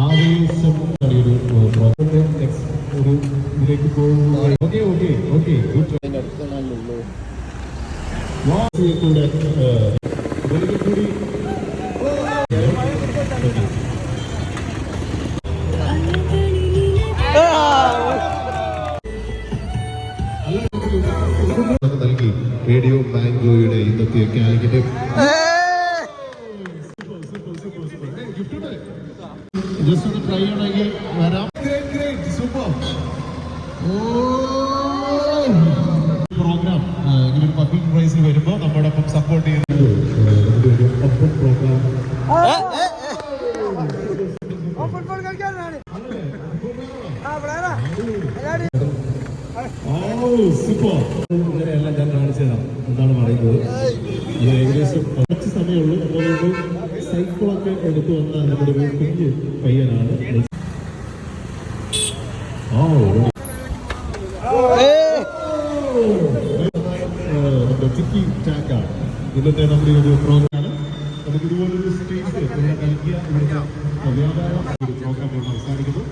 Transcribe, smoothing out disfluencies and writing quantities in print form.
ആവേശം ഒരു ഇതിലേക്ക് പോകുമ്പോൾ ഓക്കെ ഓക്കെ ഓക്കെ കൂടെ കൂടി നൽകി റേഡിയോ ബാംഗ്ലൂരിയുടെ ഇന്നത്തെ കാലിക്കറ്റ് ജസ്റ്റ് ഒന്ന് ട്രൈ ചെയ്യണമെങ്കിൽ വരാം. സൂപ്പർ പ്രോഗ്രാം ഇങ്ങനെ ഒരു പബ്ലിക് പ്രൈസിൽ വരുമ്പോൾ നമ്മോടൊപ്പം സപ്പോർട്ട് ചെയ്യുന്നത് ഒരു ഒപ്പൺ പ്രോഗ്രാം സൂപ്പർ ഇങ്ങനെയെല്ലാം ഞാൻ കാണിച്ചു തരാം എന്താണ് പറയുന്നത്. അത് ഏകദേശം കുറച്ച് സമയമുള്ളൂ. അതുകൊണ്ട് സൈക്കിളൊക്കെ എടുത്തു വന്ന നമ്മുടെ ഒരു കുഞ്ഞ് പയ്യനാണ്. നമ്മുടെ ചിക്കി ടാക്കാണ് ഇന്നത്തെ നമ്മുടെ ഒരു പ്രോഗ്രാം. നമുക്ക് ഇതുപോലൊരു സ്റ്റേജ് നൽകിയ ഇവിടുത്തെ വ്യാപാര ഒരു പ്രോഗ്രാം അവസാനിക്കുന്നു.